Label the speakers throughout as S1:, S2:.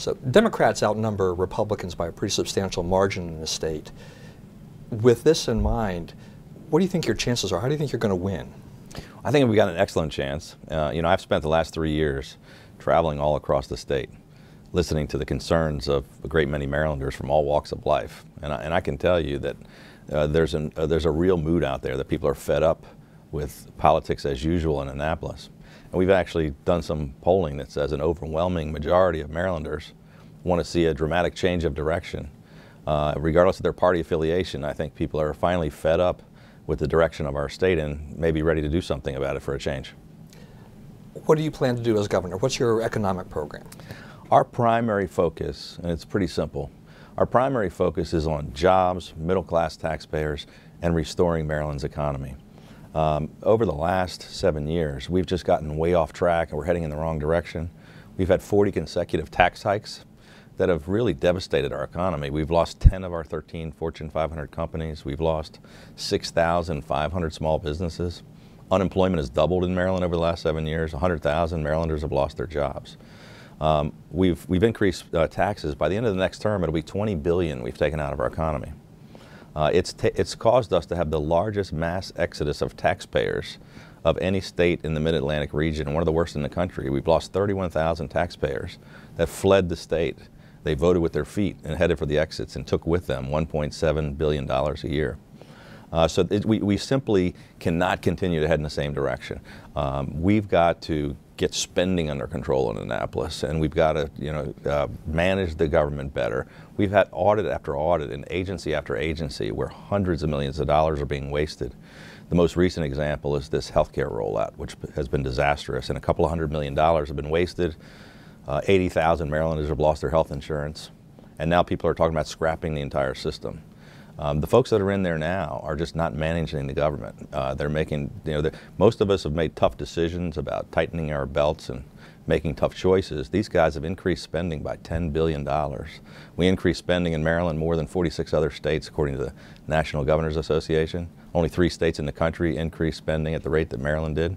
S1: So Democrats outnumber Republicans by a pretty substantial margin in the state. With this in mind, what do you think your chances are? How do you think you're going to win?
S2: I think we've got an excellent chance. You know, I've spent the last 3 years traveling all across the state, listening to the concerns of a great many Marylanders from all walks of life. And I can tell you that there's a real mood out there that people are fed up with politics as usual in Annapolis. And we've actually done some polling that says an overwhelming majority of Marylanders want to see a dramatic change of direction. Regardless of their party affiliation, I think people are finally fed up with the direction of our state and maybe ready to do something about it for a change.
S1: What do you plan to do as governor? What's your economic program?
S2: Our primary focus, and it's pretty simple, our primary focus is on jobs, middle-class taxpayers, and restoring Maryland's economy. Over the last 7 years, we've just gotten way off track and we're heading in the wrong direction. We've had 40 consecutive tax hikes that have really devastated our economy. We've lost 10 of our 13 Fortune 500 companies. We've lost 6,500 small businesses. Unemployment has doubled in Maryland over the last 7 years. 100,000 Marylanders have lost their jobs. We've increased taxes. By the end of the next term, it'll be $20 billion we've taken out of our economy. It's caused us to have the largest mass exodus of taxpayers of any state in the Mid-Atlantic region, one of the worst in the country. We've lost 31,000 taxpayers that fled the state. They voted with their feet and headed for the exits and took with them $1.7 billion a year. So we simply cannot continue to head in the same direction. We've got to get spending under control in Annapolis, and we've got to manage the government better. We've had audit after audit and agency after agency where hundreds of millions of dollars are being wasted. The most recent example is this healthcare rollout, which has been disastrous, and a couple of $100 million have been wasted. 80,000 Marylanders have lost their health insurance, and now people are talking about scrapping the entire system. The folks that are in there now are just not managing the government. They're making, most of us have made tough decisions about tightening our belts and making tough choices. These guys have increased spending by $10 billion. We increased spending in Maryland more than 46 other states, according to the National Governors Association. Only 3 states in the country increased spending at the rate that Maryland did.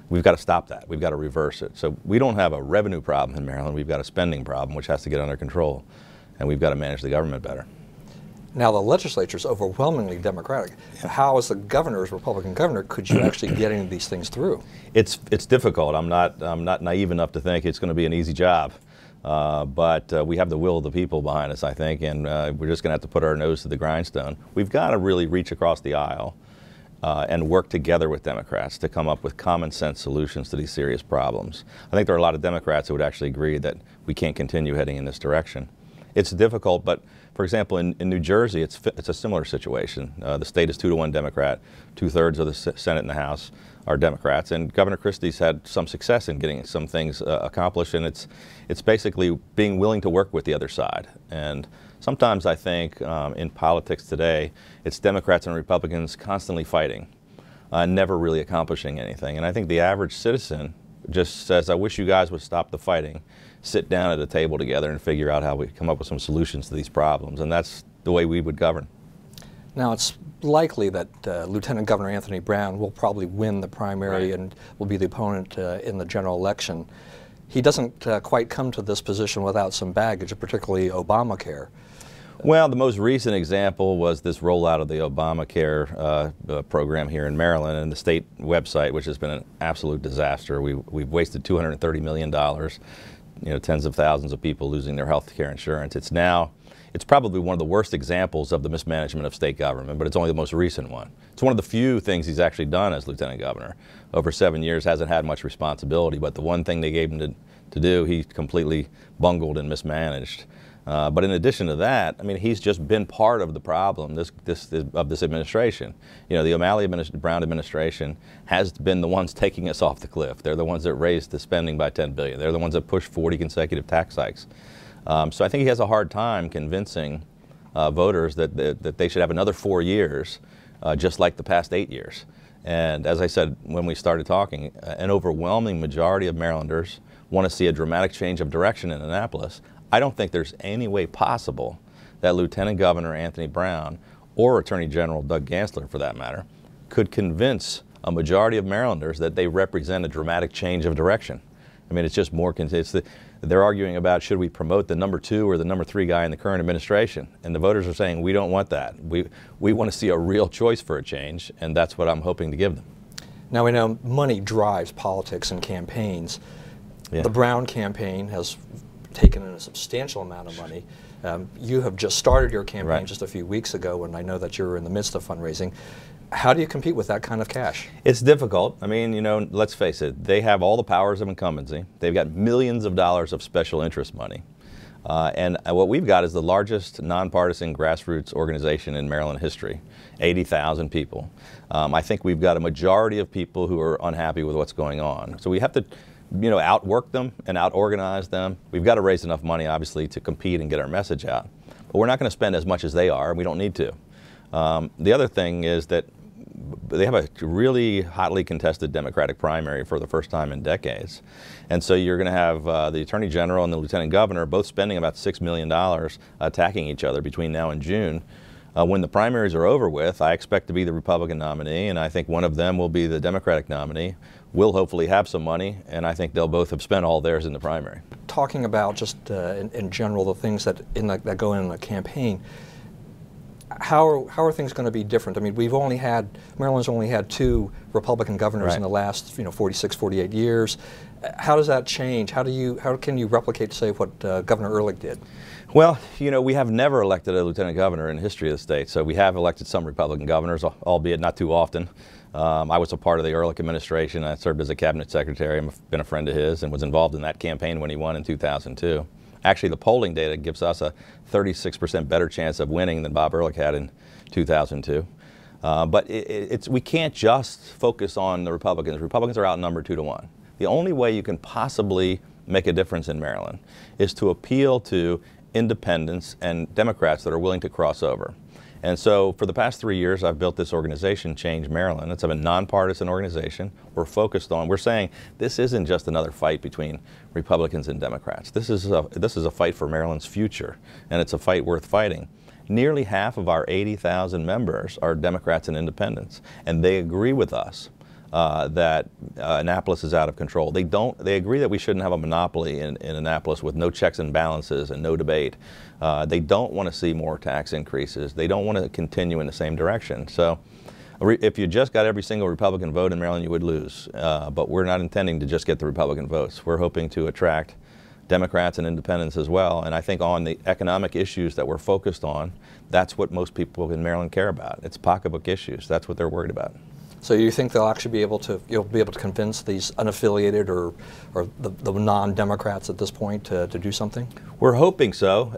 S2: We've got to stop that. We've got to reverse it. So we don't have a revenue problem in Maryland. We've got a spending problem, which has to get under control. And we've got to manage the government better.
S1: Now the legislature is overwhelmingly Democratic. How, as the governor, as Republican governor, could you actually get any of these things through?
S2: It's difficult. I'm not naive enough to think it's going to be an easy job. But we have the will of the people behind us, I think, and we're just going to have to put our nose to the grindstone. We've got to really reach across the aisle and work together with Democrats to come up with common sense solutions to these serious problems. I think there are a lot of Democrats who would actually agree that we can't continue heading in this direction. It's difficult, but for example, in New Jersey, it's a similar situation. The state is 2-to-1 Democrat. 2/3 of the Senate and the House are Democrats, and Governor Christie's had some success in getting some things accomplished, and it's basically being willing to work with the other side. And sometimes I think in politics today, it's Democrats and Republicans constantly fighting, never really accomplishing anything. And I think the average citizen just says, I wish you guys would stop the fighting, sit down at a table together and figure out how we come up with some solutions to these problems. And that's the way we would govern.
S1: Now, it's likely that Lieutenant Governor Anthony Brown will probably win the primary and will be the opponent in the general election. He doesn't quite come to this position without some baggage, particularly Obamacare.
S2: Well, the most recent example was this rollout of the Obamacare program here in Maryland, and the state website, which has been an absolute disaster. We've wasted $230 million, tens of thousands of people losing their health care insurance. It's probably one of the worst examples of the mismanagement of state government, but it's only the most recent one. It's one of the few things he's actually done as lieutenant governor. Over 7 years, hasn't had much responsibility, but the one thing they gave him to do, he completely bungled and mismanaged. But in addition to that, I mean, he's just been part of the problem of this administration. The O'Malley-Brown administration has been the ones taking us off the cliff. They're the ones that raised the spending by $10 billion. They're the ones that pushed 40 consecutive tax hikes. So I think he has a hard time convincing voters that they should have another 4 years, just like the past 8 years. And as I said when we started talking, an overwhelming majority of Marylanders want to see a dramatic change of direction in Annapolis. I don't think there's any way possible that Lieutenant Governor Anthony Brown, or Attorney General Doug Gansler for that matter, could convince a majority of Marylanders that they represent a dramatic change of direction. I mean, it's just more, they're arguing about should we promote the number 2 or the number 3 guy in the current administration. And the voters are saying we don't want that. We want to see a real choice for a change, and that's what I'm hoping to give them.
S1: Now we know money drives politics and campaigns.
S2: Yeah.
S1: The Brown campaign has taken in a substantial amount of money. You have just started your campaign
S2: Right.
S1: just a few weeks ago, and I know that you're in the midst of fundraising. How do you compete with that kind of cash?
S2: It's difficult. I mean, you know, let's face it, they have all the powers of incumbency. They've got millions of dollars of special interest money. And what we've got is the largest nonpartisan grassroots organization in Maryland history, 80,000 people. I think we've got a majority of people who are unhappy with what's going on. So we have to, you know, outwork them and out-organize them. We've got to raise enough money, obviously, to compete and get our message out. But we're not going to spend as much as they are, and we don't need to. The other thing is that they have a really hotly contested Democratic primary for the first time in decades. And so you're going to have the Attorney General and the Lieutenant Governor both spending about $6 million attacking each other between now and June. When the primaries are over with, I expect to be the Republican nominee, and I think one of them will be the Democratic nominee. We'll hopefully have some money, and I think they'll both have spent all theirs in the primary.
S1: Talking about just in general the things that go in a campaign, how are things going to be different? I mean, Maryland's only had 2 Republican governors
S2: Right.
S1: in the last 46, 48 years. How does that change? How can you replicate, say, what Governor Ehrlich did?
S2: Well, you know, we have never elected a lieutenant governor in the history of the state, so we have elected some Republican governors, albeit not too often. I was a part of the Ehrlich administration. I served as a cabinet secretary. I've been a friend of his and was involved in that campaign when he won in 2002. Actually, the polling data gives us a 36% better chance of winning than Bob Ehrlich had in 2002. But we can't just focus on the Republicans. Republicans are outnumbered 2-1. The only way you can possibly make a difference in Maryland is to appeal to independents and Democrats that are willing to cross over. And so for the past 3 years, I've built this organization, Change Maryland. It's a nonpartisan organization. We're saying this isn't just another fight between Republicans and Democrats. This is a fight for Maryland's future, and it's a fight worth fighting. Nearly half of our 80,000 members are Democrats and independents, and they agree with us that Annapolis is out of control. They agree that we shouldn't have a monopoly in Annapolis with no checks and balances and no debate. They don't want to see more tax increases. They don't want to continue in the same direction. So if you just got every single Republican vote in Maryland, you would lose. But we're not intending to just get the Republican votes. We're hoping to attract Democrats and independents as well. And I think on the economic issues that we're focused on, that's what most people in Maryland care about. It's pocketbook issues. That's what they're worried about.
S1: So you think they'll actually be able to, you'll be able to convince these unaffiliated or the non-Democrats at this point to do something?
S2: We're hoping so.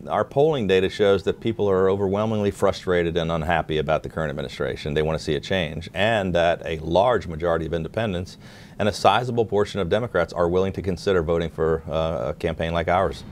S2: Our polling data shows that people are overwhelmingly frustrated and unhappy about the current administration. They want to see a change, and that a large majority of independents and a sizable portion of Democrats are willing to consider voting for a campaign like ours.